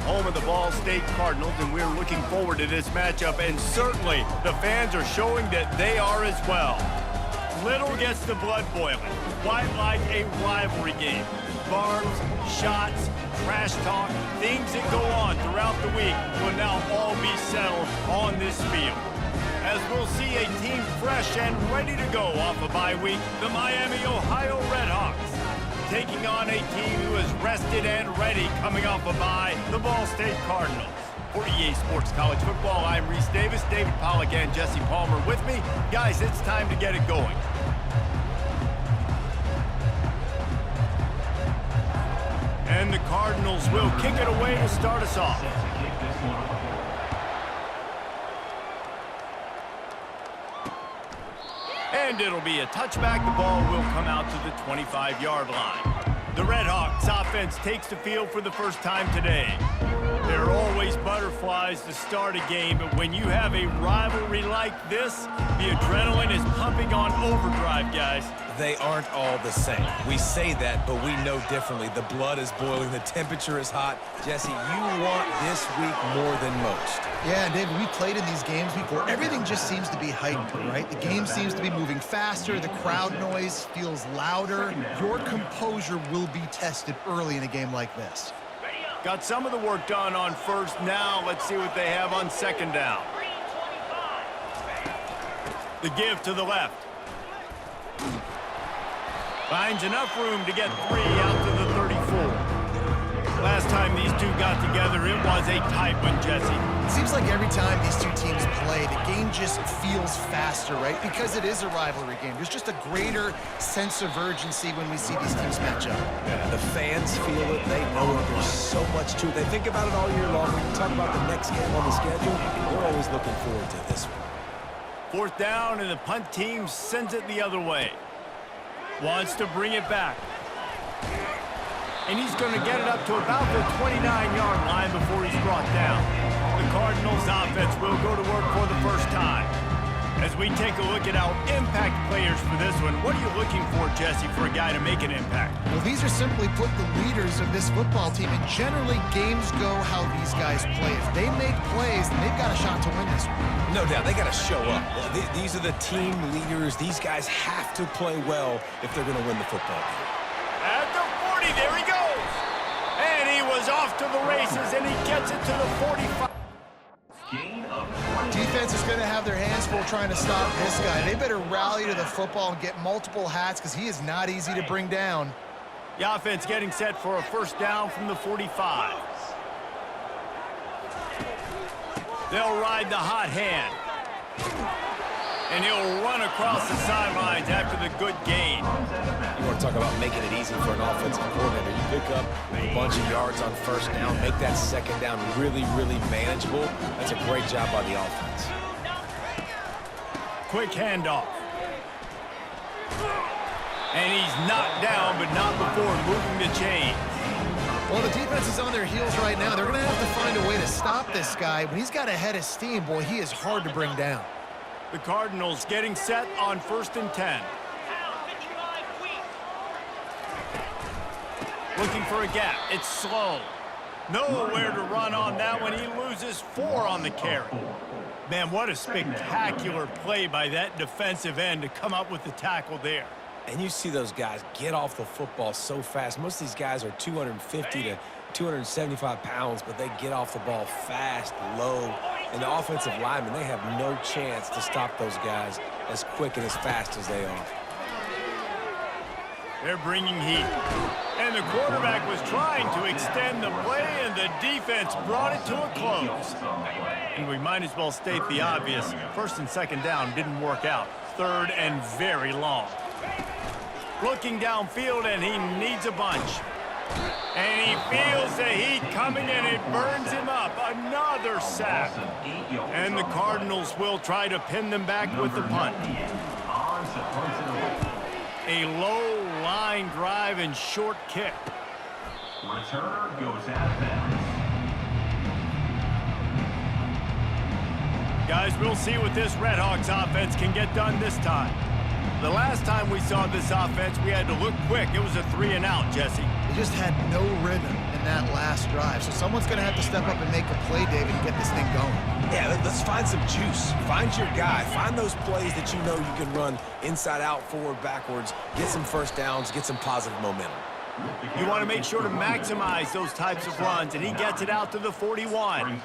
home of the Ball State Cardinals, and we're looking forward to this matchup, and certainly the fans are showing that they are as well. Little gets the blood boiling, quite like a rivalry game. Barbs, shots, trash talk, things that go on throughout the week will now all be settled on this field. As we'll see a team fresh and ready to go off a bye week, the Miami, Ohio Redhawks, taking on a team who is rested and ready coming off a bye, the Ball State Cardinals. For EA Sports College Football, I'm Reese Davis, David Pollack, and Jesse Palmer with me. Guys, it's time to get it going. And the Cardinals will kick it away to start us off. And it'll be a touchback. The ball will come out to the 25-yard line. The Redhawks offense takes the field for the first time today. There are always butterflies to start a game, but when you have a rivalry like this, the adrenaline is pumping on overdrive, guys. They aren't all the same. We say that, but we know differently. The blood is boiling. The temperature is hot. Jesse, you want this week more than most. Yeah, David, we played in these games before. Everything just seems to be heightened, right? The game seems to be moving faster. The crowd noise feels louder. Your composure will be tested early in a game like this. Got some of the work done on first. Now let's see what they have on second down. The give to the left. Finds enough room to get 3 out to the 34. Last time these two got together, it was a tight one, Jesse. It seems like every time these two teams play, the game just feels faster, right? Because it is a rivalry game. There's just a greater sense of urgency when we see these teams match up. Yeah, the fans feel it. They know it. There's so much to it. They think about it all year long. When you talk about the next game on the schedule, we're always looking forward to this one. Fourth down, and the punt team sends it the other way. Wants to bring it back. And he's going to get it up to about the 29-yard line before he's brought down. The Cardinals offense will go to work for the first time. As we take a look at our impact players for this one, what are you looking for, Jesse, for a guy to make an impact? Well, these are simply put the leaders of this football team, and generally games go how these guys play. If they make plays, then they've got a shot to win this one. No doubt, they got to show up. These are the team leaders. These guys have to play well if they're going to win the football game. At the 40, there he goes. And he was off to the races, and he gets it to the 45. Defense is going to have their hands full trying to stop this guy. They better rally to the football and get multiple hats because he is not easy to bring down. The offense getting set for a first down from the 45. They'll ride the hot hand. And he'll run across the sidelines after the good gain. You want to talk about making it easy for an offensive coordinator. You pick up a bunch of yards on first down, make that second down really, really manageable. That's a great job by the offense. Quick handoff. And he's knocked down, but not before moving the chains. Well, the defense is on their heels right now. They're going to have to find a way to stop this guy. When he's got a head of steam, boy, he is hard to bring down. The Cardinals getting set on 1st and 10. Looking for a gap. It's slow. Nowhere to run on that one. He loses 4 on the carry. Man, what a spectacular play by that defensive end to come up with the tackle there. And you see those guys get off the football so fast. Most of these guys are 250 to 275 pounds, but they get off the ball fast, low. And the offensive linemen, they have no chance to stop those guys as quick and as fast as they are. They're bringing heat. And the quarterback was trying to extend the play, and the defense brought it to a close. And we might as well state the obvious. 1st and 2nd down didn't work out. 3rd and very long. Looking downfield, and he needs a bunch. And he feels the heat coming, and it burns him up. Another sack. And the Cardinals will try to pin them back with the punt. A low line drive and short kick. Returner goes out of bounds. Guys, we'll see what this Redhawks offense can get done this time. The last time we saw this offense, we had to look quick. It was a 3-and-out, Jesse. They just had no rhythm. And that last drive. So someone's going to have to step up and make a play, David, and get this thing going. Yeah, let's find some juice. Find your guy. Find those plays that you know you can run inside out, forward, backwards, get some first downs, get some positive momentum. You want to make sure to maximize those types of runs, and he gets it out to the 41.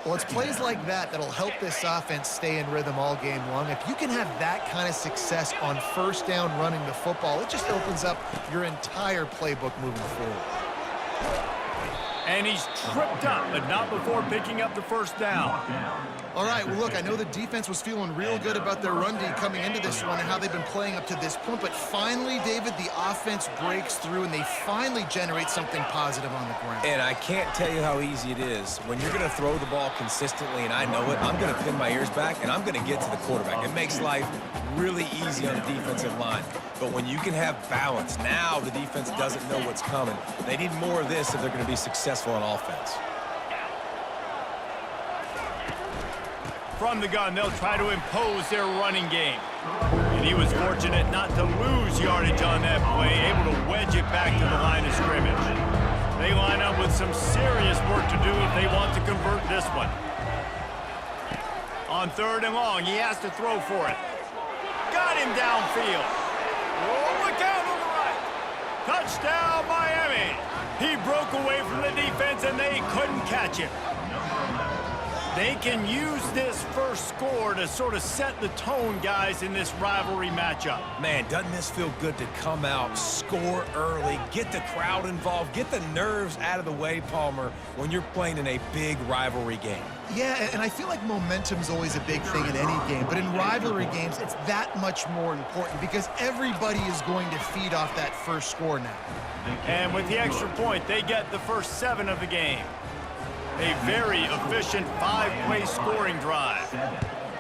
Well, it's plays like that that'll help this offense stay in rhythm all game long. If you can have that kind of success on first down running the football, it just opens up your entire playbook moving forward. And he's tripped up, but not before picking up the first down. All right, well, look, I know the defense was feeling real good about their run D coming into this one and how they've been playing up to this point, but finally, David, the offense breaks through and they finally generate something positive on the ground. And I can't tell you how easy it is. When you're going to throw the ball consistently, and I know it, I'm going to pin my ears back, and I'm going to get to the quarterback. It makes life really easy on the defensive line. But when you can have balance, now the defense doesn't know what's coming. They need more of this if they're going to be successful on offense. From the gun, they'll try to impose their running game. And he was fortunate not to lose yardage on that play, able to wedge it back to the line of scrimmage. They line up with some serious work to do if they want to convert this one. On 3rd and long, he has to throw for it. Got him downfield. Oh, look out on the right. Touchdown, Miami. He broke away from the defense, and they couldn't catch him. They can use this first score to sort of set the tone, guys, in this rivalry matchup. Man, doesn't this feel good to come out, score early, get the crowd involved, get the nerves out of the way, Palmer, when you're playing in a big rivalry game? Yeah, and I feel like momentum's always a big thing in any game, but in rivalry games, it's that much more important because everybody is going to feed off that first score now. And with the extra point, they get the first 7 of the game. A very efficient 5-play scoring drive.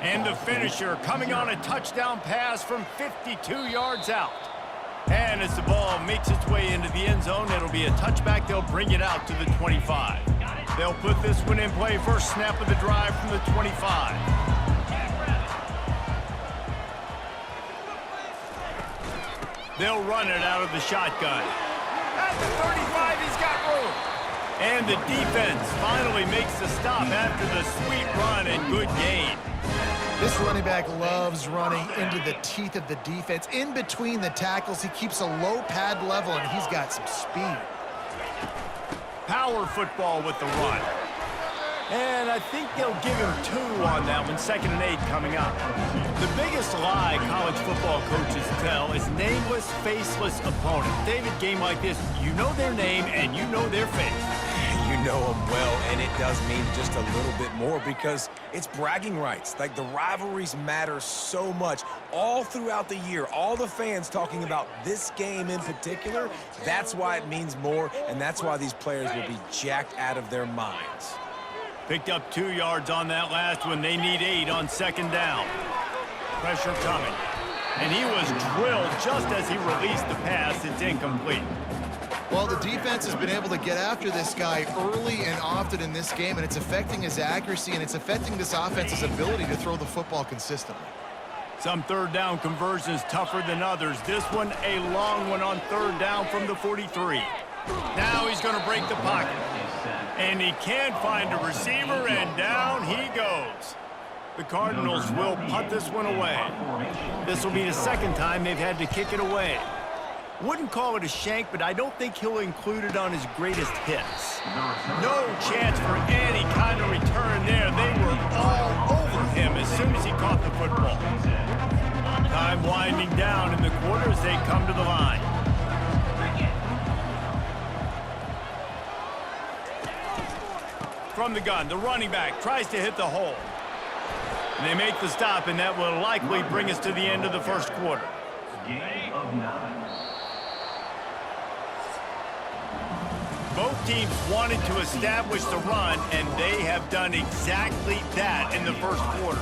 And the finisher coming on a touchdown pass from 52 yards out. And as the ball makes its way into the end zone, it'll be a touchback. They'll bring it out to the 25. They'll put this one in play. First snap of the drive from the 25. They'll run it out of the shotgun. At the 35, he's got room. And the defense finally makes the stop after the sweet run and good gain. This running back loves running into the teeth of the defense. In between the tackles, he keeps a low pad level, and he's got some speed. Power football with the run. And I think they'll give him 2 on that one. 2nd and 8 coming up. The biggest lie college football coaches tell is nameless, faceless opponent. David, game like this, you know their name and you know their face. You know them well, and it does mean just a little bit more because it's bragging rights. Like, the rivalries matter so much all throughout the year. All the fans talking about this game in particular, that's why it means more, and that's why these players will be jacked out of their minds. Picked up 2 yards on that last one. They need 8 on 2nd down. Pressure coming. And he was drilled just as he released the pass. It's incomplete. Well, the defense has been able to get after this guy early and often in this game, and it's affecting his accuracy, and it's affecting this offense's ability to throw the football consistently. Some 3rd down conversions tougher than others. This one, a long one on 3rd down from the 43. Now he's going to break the pocket. And he can't find a receiver, and down he goes. The Cardinals will punt this one away. This will be the 2nd time they've had to kick it away. Wouldn't call it a shank, but I don't think he'll include it on his greatest hits. No chance for any kind of return there. They were all over him as soon as he caught the football. Time winding down in the quarter as they come to the line. From the gun, the running back tries to hit the hole. And they make the stop, and that will likely bring us to the end of the first quarter. Game of 9. Both teams wanted to establish the run, and they have done exactly that in the first quarter.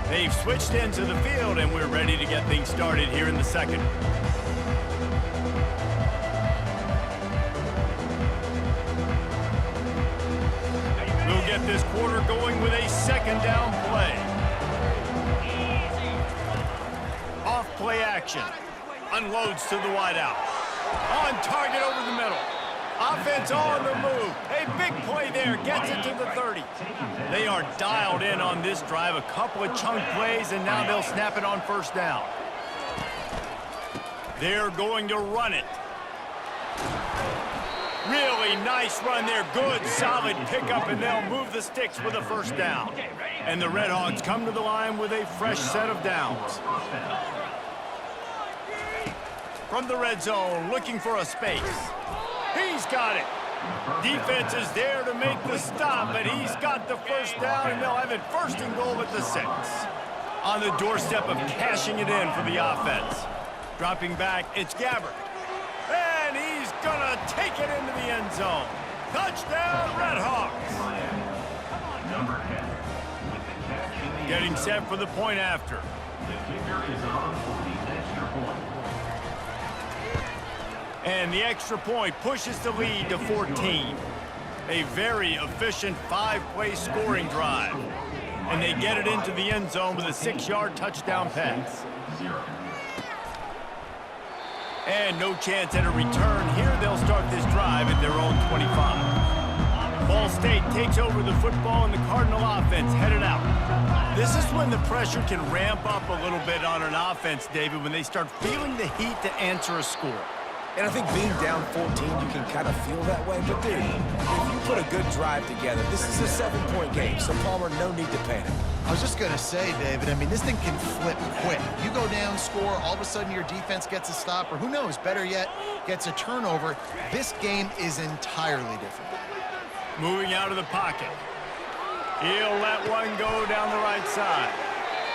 They've switched into the field, and we're ready to get things started here in the 2nd. We'll get this quarter going with a 2nd down play. play action. Unloads to the wideout. On target over the middle. Offense on the move. A big play there. Gets it to the 30. They are dialed in on this drive. A couple of chunk plays, and now they'll snap it on first down. They're going to run it. Really nice run there. Good, solid pickup, and they'll move the sticks with a first down. And the Red Hogs come to the line with a fresh set of downs. From the red zone, looking for a space. He's got it. Defense is there to make the stop, but he's got the first down, and they'll have it first and goal at the 6. On the doorstep of cashing it in for the offense. Dropping back, it's Gabbert. And he's gonna take it into the end zone. Touchdown, Red Hawks. Getting set for the point after. The kicker is on for the extra point. And the extra point pushes the lead to 14. A very efficient 5-play scoring drive. And they get it into the end zone with a 6-yard touchdown pass. And no chance at a return. Here they'll start this drive at their own 25. Ball State takes over the football, and the Cardinal offense headed out. This is when the pressure can ramp up a little bit on an offense, David, when they start feeling the heat to answer a score. And I think being down 14, you can kind of feel that way. But, dude, if you put a good drive together, this is a 7-point game. So, Palmer, no need to panic. I was just going to say, David, I mean, this thing can flip quick. You go down, score, all of a sudden your defense gets a stop, or who knows, better yet, gets a turnover. This game is entirely different. Moving out of the pocket. He'll let one go down the right side.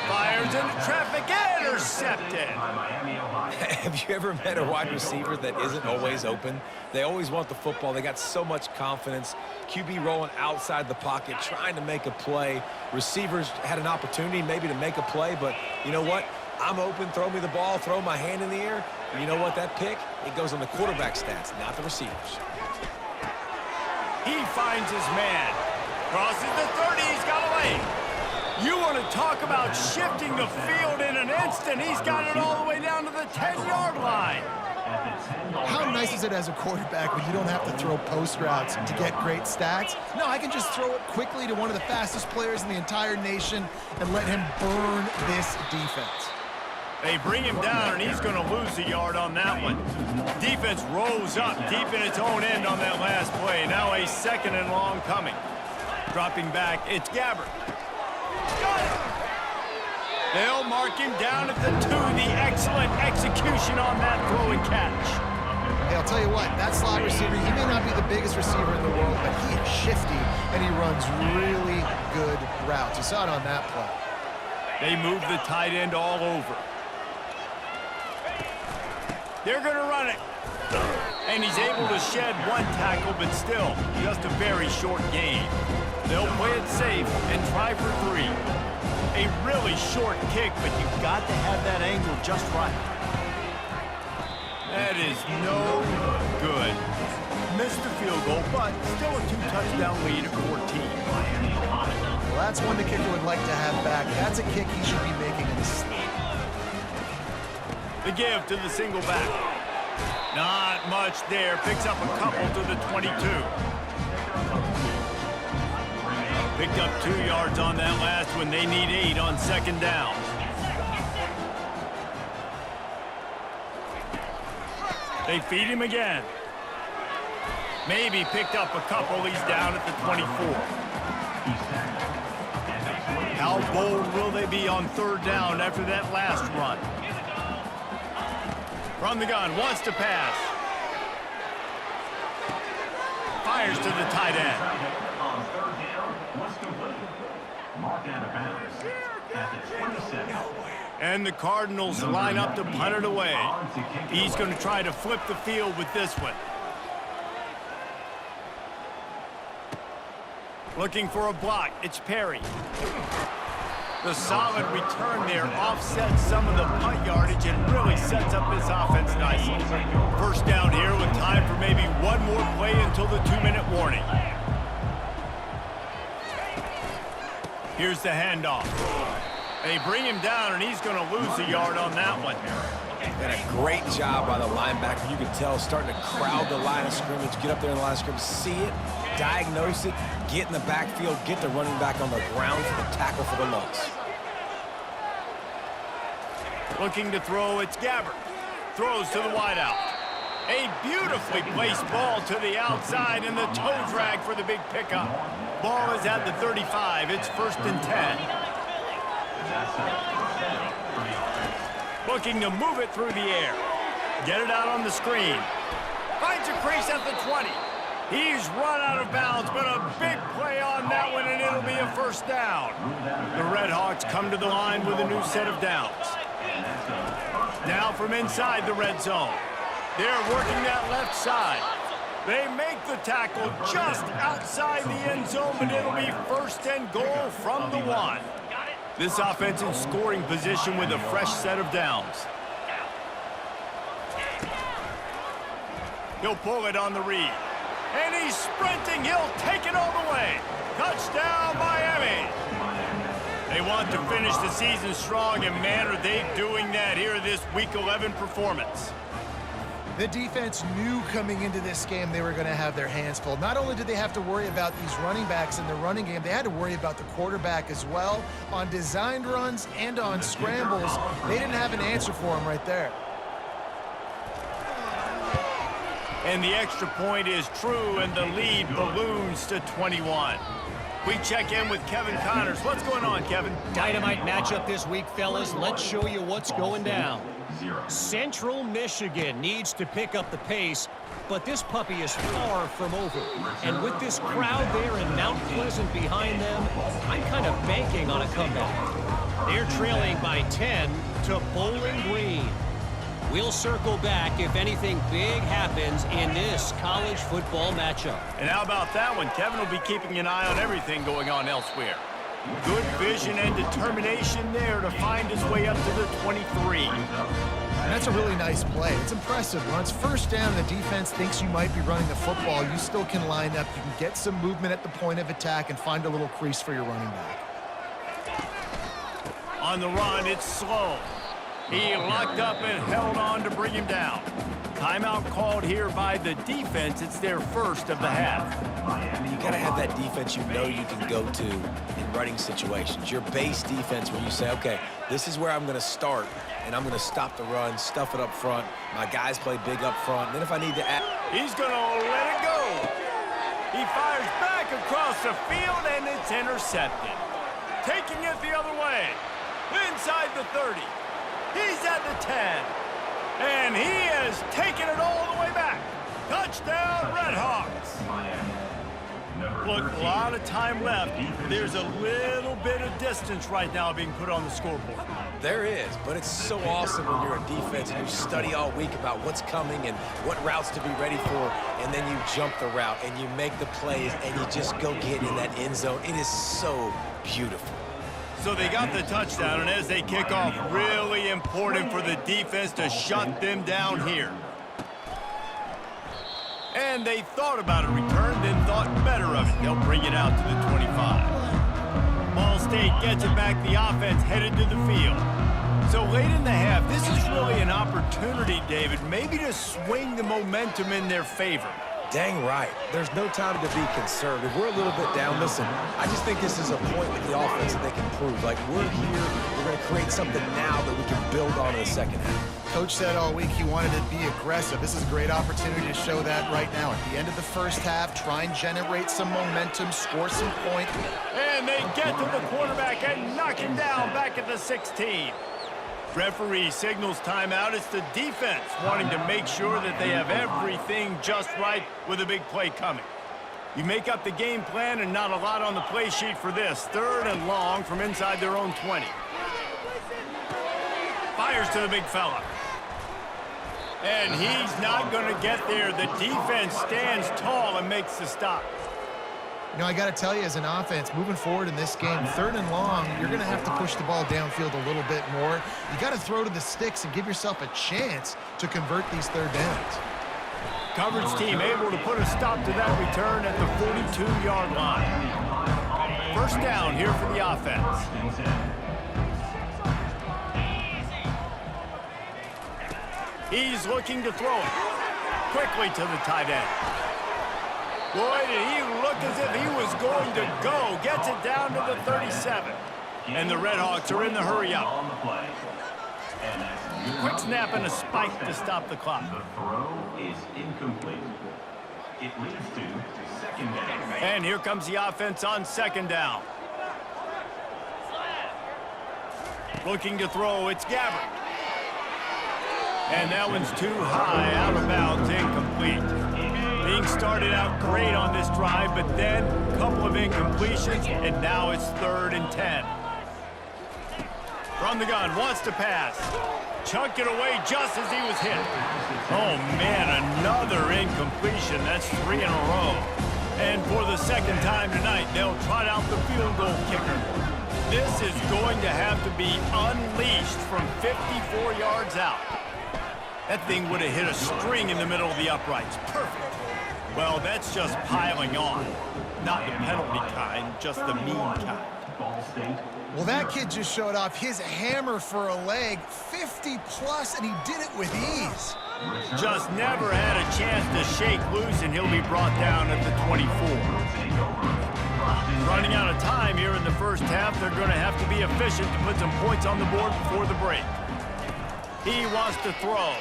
Fires into traffic, intercepted. Have you ever met a wide receiver that isn't always open? They always want the football. They got so much confidence. QB rolling outside the pocket, trying to make a play. Receivers had an opportunity maybe to make a play, but you know what? I'm open, throw me the ball, throw my hand in the air. And you know what? That pick, it goes on the quarterback stats, not the receivers. He finds his man. Crosses the 30, he's got away. You want to talk about shifting the field in an instant. He's got it all the way down to the 10-yard line. How nice is it as a quarterback when you don't have to throw post routes to get great stats? No, I can just throw it quickly to one of the fastest players in the entire nation and let him burn this defense. They bring him down, and he's going to lose a yard on that one. Defense rolls up deep in its own end on that last play. Now a 2nd and long coming. Dropping back, it's Gabbert. Got it. They'll mark him down at the 2. The excellent execution on that throw and catch. Hey, I'll tell you what, that slot receiver, he may not be the biggest receiver in the world, but he is shifty, and he runs really good routes. You saw it on that play. They move the tight end all over. They're going to run it. And he's able to shed one tackle, but still, just a very short game. They'll play it safe and try for 3. A really short kick, but you've got to have that angle just right. That is no good. Missed the field goal, but still a 2-touchdown lead at 14. Well, that's one the kicker would like to have back. That's a kick he should be making in his sleep. The give to the single back. Not much there. Picks up a couple to the 22. Picked up 2 yards on that last one. They need 8 on 2nd down. They feed him again. Maybe picked up a couple. He's down at the 24. How bold will they be on 3rd down after that last run? From the gun, wants to pass. Fires to the tight end. On 3rd down, was complete. Marked out of bounds at the 27. And the Cardinals line up to punt it away. He's going to try to flip the field with this one. Looking for a block. It's Perry. The solid return there offsets some of the punt yardage and really sets up this offense nicely. First down here with time for maybe one more play until the 2-minute warning. Here's the handoff. They bring him down, and he's going to lose a yard on that one. And a great job by the linebacker. You can tell starting to crowd the line of scrimmage, get up there in the line of scrimmage, see it, diagnose it, get in the backfield, get the running back on the ground for the tackle for the loss. Looking to throw, it's Gabbert. Throws to the wideout. A beautifully placed ball to the outside, and the toe drag for the big pickup. Ball is at the 35. It's 1st and 10. Looking to move it through the air. Get it out on the screen. Finds a crease at the 20. He's run out of bounds, but a big play on that one, and it'll be a 1st down. The Redhawks come to the line with a new set of downs. Now from inside the red zone. They're working that left side. They make the tackle just outside the end zone, but it'll be 1st and goal from the 1. This offense in scoring position with a fresh set of downs. He'll pull it on the read. And he's sprinting. He'll take it all the way. Touchdown, Miami. They want to finish the season strong, and man, are they doing that here this Week 11 performance. The defense knew coming into this game they were going to have their hands full. Not only did they have to worry about these running backs in the running game, they had to worry about the quarterback as well. On designed runs and on scrambles, they didn't have an answer for him right there. And the extra point is true, and the lead balloons to 21. We check in with Kevin Connors. What's going on, Kevin? Dynamite matchup this week, fellas. Let's show you what's going down. Central Michigan needs to pick up the pace, but this puppy is far from over. And with this crowd there in Mount Pleasant behind them, I'm kind of banking on a comeback. They're trailing by 10 to Bowling Green. We'll circle back if anything big happens in this college football matchup. And how about that one? Kevin will be keeping an eye on everything going on elsewhere. Good vision and determination there to find his way up to the 23. And that's a really nice play. It's impressive. When it's 1st down and the defense thinks you might be running the football, you still can line up. You can get some movement at the point of attack and find a little crease for your running back. On the run, it's slow. He locked up and held on to bring him down. Timeout called here by the defense. It's their 1st of the half. You got to have that defense you know you can go to in running situations. Your base defense where you say, okay, this is where I'm going to start, and I'm going to stop the run, stuff it up front. My guys play big up front. And then if I need to add... He's going to let it go. He fires back across the field, and it's intercepted. Taking it the other way. Inside the 30. He's at the 10. And he has taken it all the way back. Touchdown, Redhawks. Look, a lot of time left. There's a little bit of distance right now being put on the scoreboard. There is, but it's so awesome when you're a defense and you study all week about what's coming and what routes to be ready for, and then you jump the route and you make the plays and you just go get in that end zone. It is so beautiful. So they got the touchdown, and as they kick off, really important for the defense to shut them down here. And they thought about a return, then thought better of it. They'll bring it out to the 25. Ball State gets it back. The offense headed to the field. So late in the half, this is really an opportunity, David, maybe to swing the momentum in their favor. Dang right. There's no time to be conservative. We're a little bit down. Listen, I just think this is a point with the offense that they can prove. Like, we're here. We're going to create something now that we can build on in the second half. Coach said all week he wanted to be aggressive. This is a great opportunity to show that right now. At the end of the 1st half, try and generate some momentum, score some points. And they get to the quarterback and knock him down back at the 16. Referee signals timeout. It's the defense wanting to make sure that they have everything just right with a big play coming. You make up the game plan and not a lot on the play sheet for this. 3rd and long from inside their own 20. Fires to the big fella. And he's not going to get there. The defense stands tall and makes the stop. You know, I got to tell you, as an offense, moving forward in this game, 3rd and long, you're going to have to push the ball downfield a little bit more. You got to throw to the sticks and give yourself a chance to convert these 3rd downs. Coverage team able to put a stop to that return at the 42-yard line. 1st down here for the offense. He's looking to throw it quickly to the tight end. Boy, did he look as if he was going to go. Gets it down to the 37. And the Red Hawks are in the hurry-up. Quick snap and a spike to stop the clock. The throw is incomplete. It leads to second down. And here comes the offense on second down. Looking to throw, it's Gabbert. And that one's too high, out of bounds, incomplete. Being started out great on this drive, but then a couple of incompletions, and now it's 3rd and 10. From the gun, wants to pass. Chunked it away just as he was hit. Oh, man, another incompletion. That's 3 in a row. And for the second time tonight, they'll trot out the field goal kicker. This is going to have to be unleashed from 54 yards out. That thing would have hit a string in the middle of the uprights. Perfect. Well, that's just piling on. Not the penalty kind, just the mean kind. Well, that kid just showed off his hammer for a leg, 50-plus, and he did it with ease. Just never had a chance to shake loose, and he'll be brought down at the 24. Running out of time here in the first half, they're going to have to be efficient to put some points on the board before the break. He wants to throw.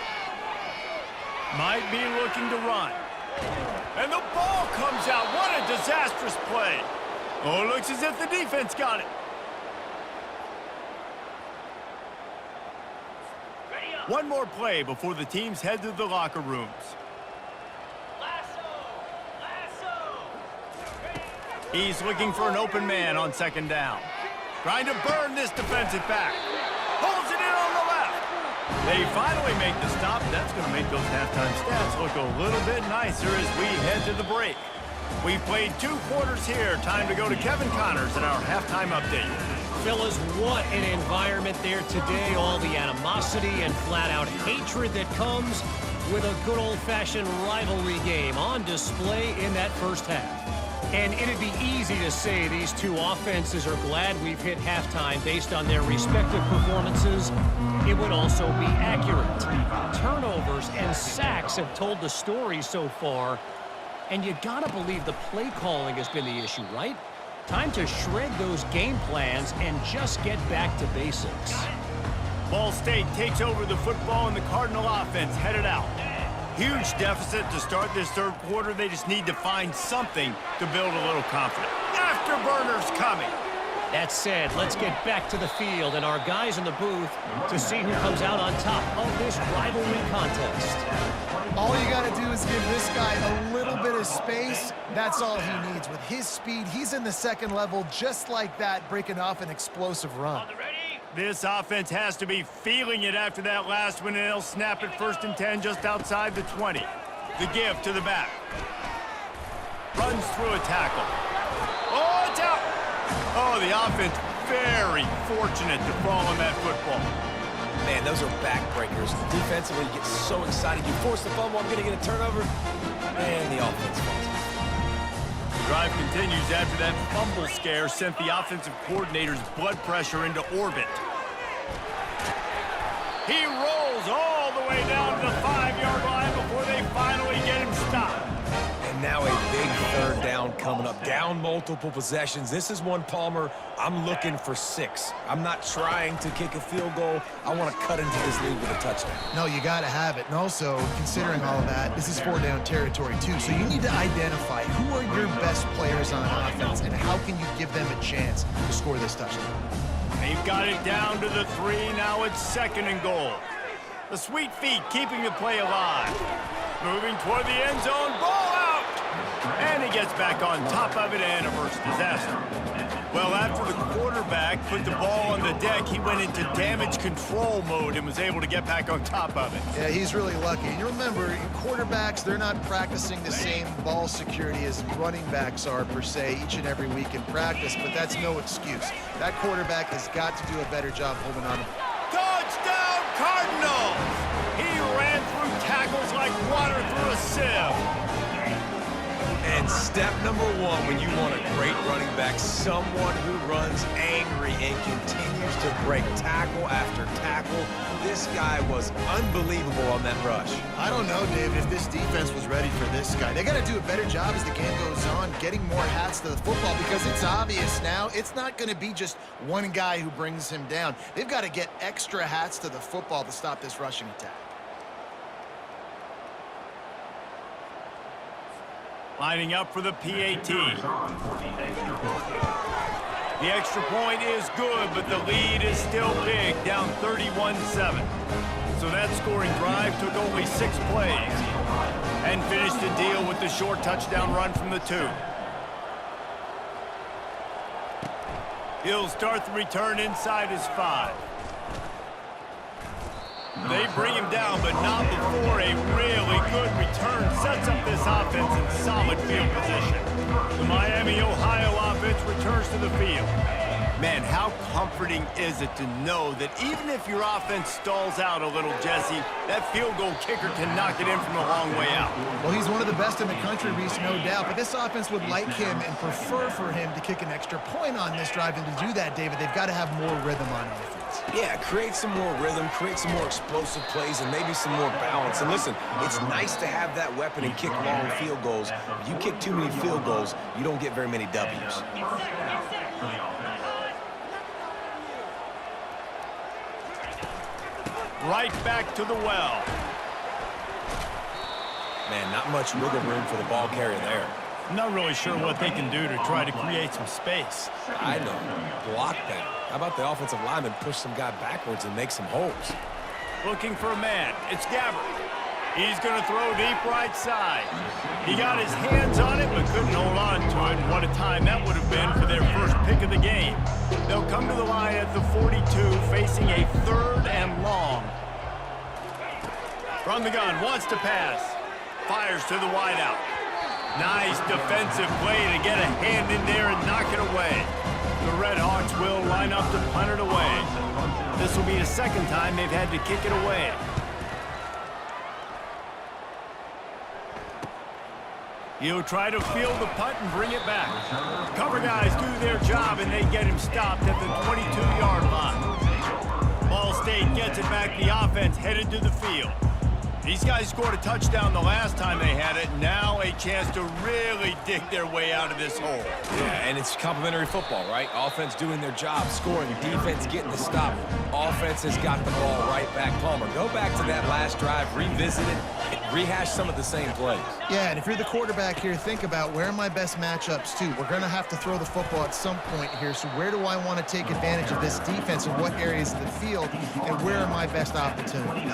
Might be looking to run. And the ball comes out. What a disastrous play. Oh, it looks as if the defense got it. One more play before the teams head to the locker rooms. He's looking for an open man on second down. Trying to burn this defensive back. Pulls it in on the left. They finally make the stop. That's going to make those halftime stats look a little bit nicer as we head to the break. We've played 2 quarters here. Time to go to Kevin Connors in our halftime update. Fellas, what an environment there today. All the animosity and flat-out hatred that comes with a good old-fashioned rivalry game on display in that first half. And it'd be easy to say these two offenses are glad we've hit halftime based on their respective performances. It would also be accurate. Turnovers and sacks have told the story so far. And you gotta believe the play calling has been the issue, right? Time to shred those game plans and just get back to basics. Ball State takes over the football and the Cardinal offense headed out. Huge deficit to start this third quarter. They just need to find something to build a little confidence. Afterburners coming. That said, let's get back to the field and our guys in the booth to see who comes out on top of this rivalry contest. All you got to do is give this guy a little bit of space. That's all he needs. With his speed, he's in the second level just like that, breaking off an explosive run. This offense has to be feeling it after that last one, and they'll snap it 1st and 10 just outside the 20. The give to the back. Runs through a tackle. Oh, it's out! Oh, the offense very fortunate to fall on that football. Man, those are backbreakers. Defensively, you get so excited. You force the fumble, I'm going to get a turnover, and the offense falls. The drive continues after that fumble scare sent the offensive coordinator's blood pressure into orbit. He rolls all the way down to the 5-yard line before they finally get him stopped. And now a big 3rd down coming up. Down multiple possessions. This is one, Palmer, I'm looking for 6. I'm not trying to kick a field goal. I want to cut into this lead with a touchdown. No, you got to have it. And also, considering all of that, this is 4-down territory, too. So you need to identify who are your best players on offense and how can you give them a chance to score this touchdown. They've got it down to the 3. Now it's 2nd and goal. The sweet feet keeping the play alive. Moving toward the end zone. Ball out! And he gets back on top of it and averts disaster. Well, after the quarterback put the ball on the deck, he went into damage control mode and was able to get back on top of it. Yeah, he's really lucky. And you remember, quarterbacks, they're not practicing the same ball security as running backs are, per se, each and every week in practice, but that's no excuse. That quarterback has got to do a better job holding on. Touchdown, Cardinals! He ran through tackles like water through a sieve. And step number one when you want a great running back, someone who runs angry and continues to break tackle after tackle. This guy was unbelievable on that rush. I don't know, David, if this defense was ready for this guy. They got to do a better job as the game goes on, getting more hats to the football, because it's obvious now it's not going to be just one guy who brings him down. They've got to get extra hats to the football to stop this rushing attack. Lining up for the PAT. The extra point is good, but the lead is still big, down 31-7. So that scoring drive took only 6 plays and finished the deal with the short touchdown run from the 2. He'll start the return inside his 5. They bring him down, but not before a really good return sets up this offense in solid field position. The Miami, Ohio offense returns to the field. Man, how comforting is it to know that even if your offense stalls out a little, Jesse, that field goal kicker can knock it in from a long way out. Well, he's one of the best in the country, Reese, no doubt, but this offense would like him and prefer for him to kick an extra point on this drive. And to do that, David, they've got to have more rhythm on offense. Yeah, create some more rhythm, create some more explosive plays, and maybe some more balance. And listen, it's nice to have that weapon and kick long field goals. If you kick too many field goals, you don't get very many W's. Right back to the well. Man, not much wiggle room for the ball carrier there. I'm not really sure what they can do to try to create some space. I know. Block that. How about the offensive lineman push some guy backwards and make some holes? Looking for a man. It's Gabbert. He's going to throw deep right side. He got his hands on it, but couldn't hold on to it. And what a time that would have been for their first pick of the game. They'll come to the line at the 42, facing a 3rd and long. From the gun, wants to pass. Fires to the wideout. Nice defensive play to get a hand in there and knock it away. The Red Hawks will line up to punt it away. This will be the 2nd time they've had to kick it away. He'll try to field the punt and bring it back. Cover guys do their job, and they get him stopped at the 22-yard line. Ball State gets it back. The offense headed to the field. These guys scored a touchdown the last time they had it. Now a chance to really dig their way out of this hole. Yeah, and it's complimentary football, right? Offense doing their job, scoring, defense getting the stop. Offense has got the ball right back. Palmer, go back to that last drive, revisit it, rehash some of the same plays. Yeah, and if you're the quarterback here, think about where are my best matchups too. We're going to have to throw the football at some point here, so where do I want to take advantage of this defense and what areas of the field, and where are my best opportunities?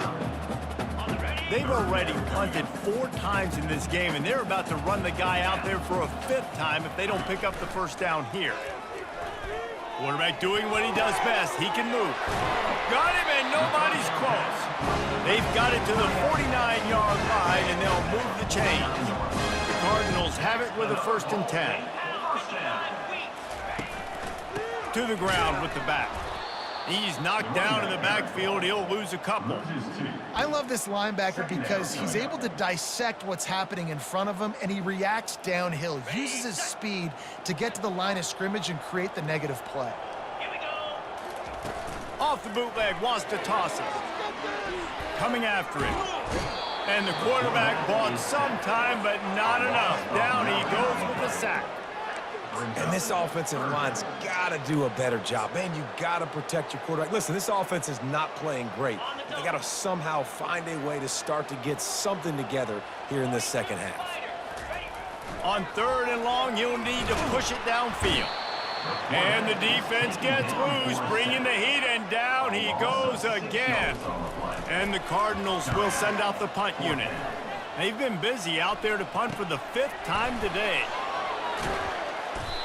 They've already punted 4 times in this game, and they're about to run the guy out there for a 5th time if they don't pick up the first down here. Quarterback doing what he does best. He can move. Got him, and nobody's close. They've got it to the 49-yard line, and they'll move the chains. The Cardinals have it with a 1st and 10. To the ground with the back. He's knocked down in the backfield. He'll lose a couple. I love this linebacker because he's able to dissect what's happening in front of him, and he reacts downhill, uses his speed to get to the line of scrimmage and create the negative play. Off the bootleg, wants to toss it. Coming after him. And the quarterback bought some time, but not enough. Down he goes with a sack. And this offensive line's got to do a better job. Man, you got to protect your quarterback. Listen, this offense is not playing great. They got to somehow find a way to start to get something together here in this 2nd half. On 3rd and long, he'll need to push it downfield. And the defense gets loose, bringing the heat, and down he goes again. And the Cardinals will send out the punt unit. They've been busy out there to punt for the 5th time today.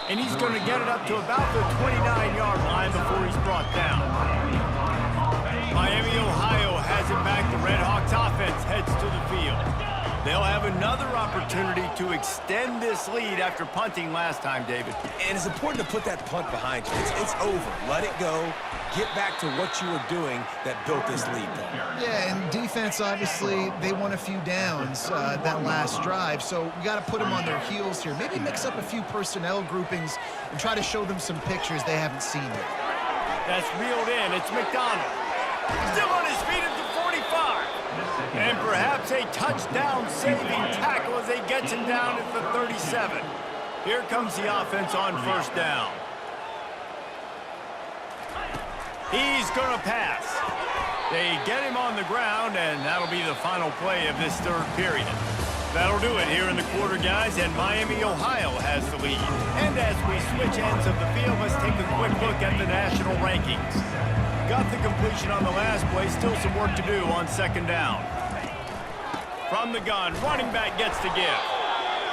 And he's going to get it up to about the 29-yard line before he's brought down. Miami, Ohio has it back. The Red Hawks offense heads to the field. They'll have another opportunity opportunity to extend this lead after punting last time, David. And it's important to put that punt behind you. It's over. Let it go. Get back to what you were doing that built this lead, though. Yeah, and defense, obviously, they won a few downs that last drive, so we got to put them on their heels here. Maybe mix up a few personnel groupings and try to show them some pictures they haven't seen yet. That's reeled in. It's McDonald. Still on his feet at the 45. And perhaps a touchdown-saving tackle as he gets him down at the 37. Here comes the offense on first down. He's going to pass. They get him on the ground, and that'll be the final play of this third period. That'll do it here in the quarter, guys, and Miami, Ohio has the lead. And as we switch ends of the field, let's take a quick look at the national rankings. Got the completion on the last play, still some work to do on second down. From the gun, running back gets to give.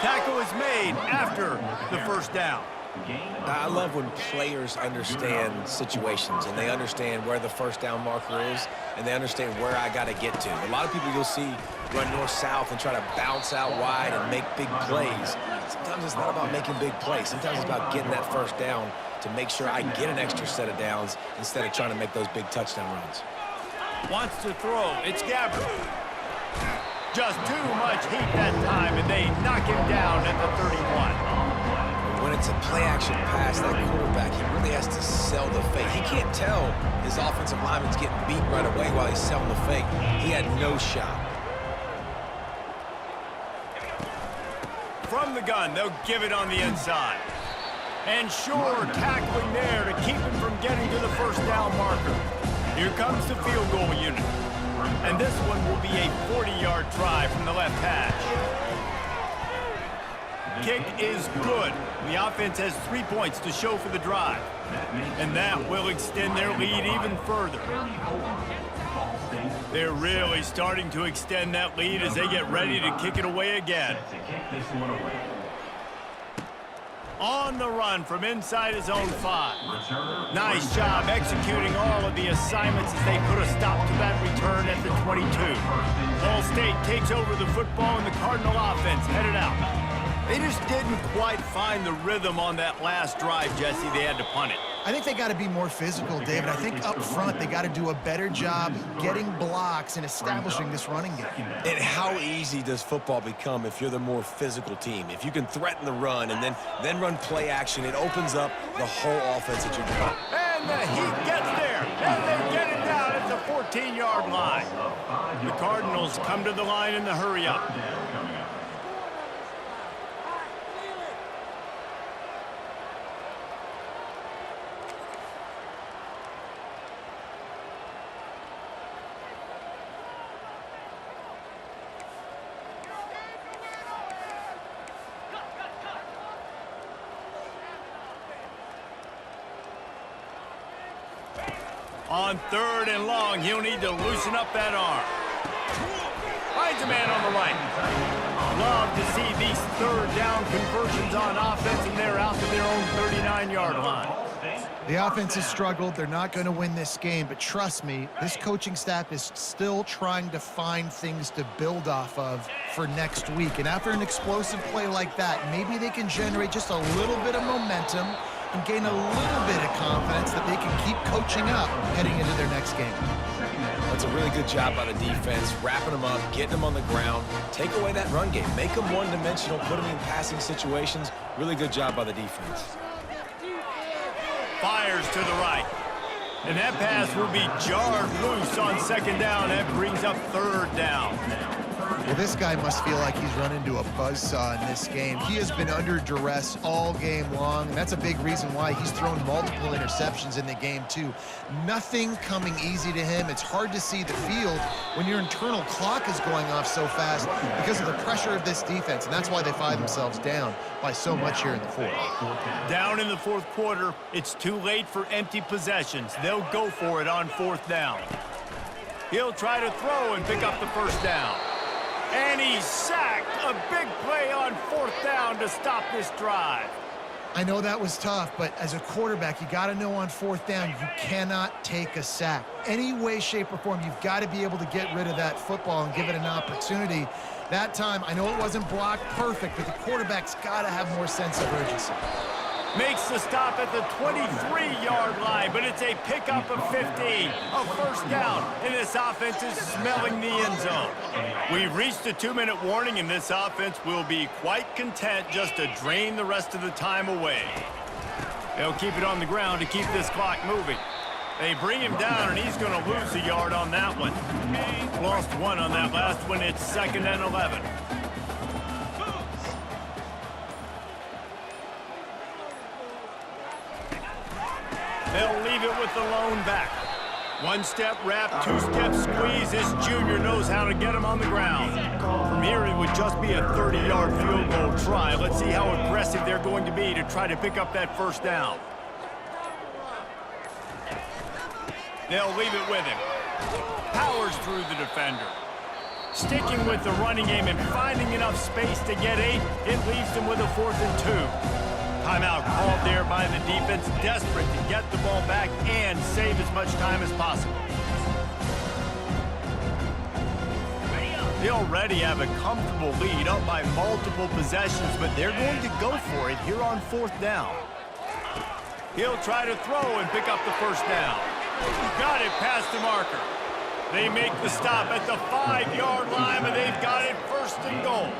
Tackle is made after the first down. I love when players understand situations and they understand where the first down marker is and they understand where I got to get to. A lot of people you'll see run north-south and try to bounce out wide and make big plays. Sometimes it's not about making big plays. Sometimes it's about getting that first down to make sure I get an extra set of downs instead of trying to make those big touchdown runs. Wants to throw. It's Gabbert. Just too much heat that time, and they knock him down at the 31. When it's a play-action pass, that quarterback, he really has to sell the fake. He can't tell his offensive lineman's getting beat right away while he's selling the fake. He had no shot. From the gun, they'll give it on the inside. And sure, tackling there to keep him from getting to the first down marker. Here comes the field goal unit. And this one will be a 40-yard try from the left hash. Kick is good. The offense has 3 points to show for the drive. And that will extend their lead even further. They're really starting to extend that lead as they get ready to kick it away again. On the run from inside his own 5. Nice job executing all of the assignments as they put a stop to that return at the 22. Ball State takes over the football and the Cardinal offense headed out. They just didn't quite find the rhythm on that last drive, Jesse. They had to punt it. I think they got to be more physical, David. I think up front they got to do a better job getting blocks and establishing this running game. And how easy does football become if you're the more physical team? If you can threaten the run and then run play action, it opens up the whole offense that you're doing. And the heat gets there, and they get it down at the 14-yard line. The Cardinals come to the line in the hurry-up. On third and long, he'll need to loosen up that arm. Finds a man on the right. Love to see these third down conversions on offense, and they're out to their own 39-yard line. The offense has struggled. They're not going to win this game, but trust me, this coaching staff is still trying to find things to build off of for next week. And after an explosive play like that, maybe they can generate just a little bit of momentum and gain a little bit of confidence that they can keep coaching up heading into their next game. That's a really good job by the defense, wrapping them up, getting them on the ground, take away that run game, make them one-dimensional, put them in passing situations. Really good job by the defense. Fires to the right. And that pass will be jarred loose on second down. That brings up third down. Well, this guy must feel like he's run into a buzzsaw in this game. He has been under duress all game long, and that's a big reason why he's thrown multiple interceptions in the game, too. Nothing coming easy to him. It's hard to see the field when your internal clock is going off so fast because of the pressure of this defense, and that's why they find themselves down by so much here in the fourth. Down in the fourth quarter, it's too late for empty possessions. They'll go for it on fourth down. He'll try to throw and pick up the first down. And he's sacked. A big play on fourth down to stop this drive. I know that was tough, but as a quarterback, you got to know on fourth down, you cannot take a sack. Any way, shape, or form, you've got to be able to get rid of that football and give it an opportunity. That time, I know it wasn't blocked perfect, but the quarterback's got to have more sense of urgency. Makes the stop at the 23-yard line, but it's a pickup of 15. A first down, and this offense is smelling the end zone. We've reached a 2-minute warning, and this offense will be quite content just to drain the rest of the time away. They'll keep it on the ground to keep this clock moving. They bring him down, and he's going to lose a yard on that one. Lost one on that last one. It's 2nd and 11. They'll leave it with the lone back. One-step wrap, two-step squeeze. This junior knows how to get him on the ground. From here, it would just be a 30-yard field goal try. Let's see how aggressive they're going to be to try to pick up that first down. They'll leave it with him. Powers through the defender. Sticking with the running game and finding enough space to get 8, it leaves them with a 4th and 2. Timeout called there by the defense, desperate to get the ball back and save as much time as possible. They already have a comfortable lead, up by multiple possessions, but they're going to go for it here on 4th down. He'll try to throw and pick up the first down. Got it past the marker. They make the stop at the 5-yard line, but they've got it 1st and goal.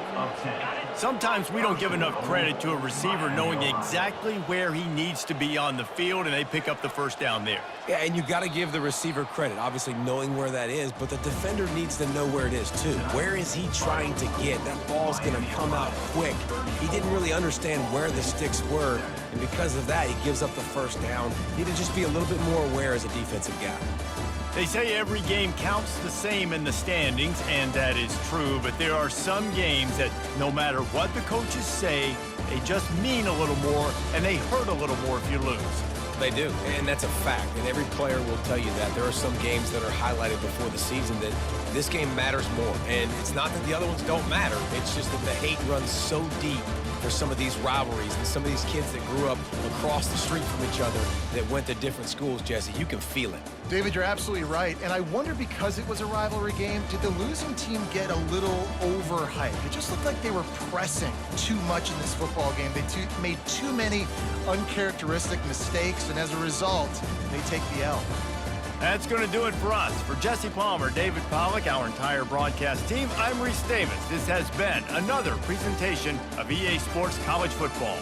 Sometimes we don't give enough credit to a receiver knowing exactly where he needs to be on the field, and they pick up the first down there. Yeah, and you got to give the receiver credit, obviously knowing where that is, but the defender needs to know where it is too. Where is he trying to get? That ball's going to come out quick. He didn't really understand where the sticks were, and because of that, he gives up the first down. He needed to just be a little bit more aware as a defensive guy. They say every game counts the same in the standings, and that is true, but there are some games that no matter what the coaches say, they just mean a little more, and they hurt a little more if you lose. They do, and that's a fact, and every player will tell you that. There are some games that are highlighted before the season that this game matters more, and it's not that the other ones don't matter. It's just that the hate runs so deep for some of these rivalries and some of these kids that grew up across the street from each other that went to different schools, Jesse. You can feel it. David, you're absolutely right. And I wonder, because it was a rivalry game, did the losing team get a little overhyped? It just looked like they were pressing too much in this football game. They made too many uncharacteristic mistakes, and as a result, they take the L. That's going to do it for us. For Jesse Palmer, David Pollack, our entire broadcast team, I'm Reese Davis. This has been another presentation of EA Sports College Football.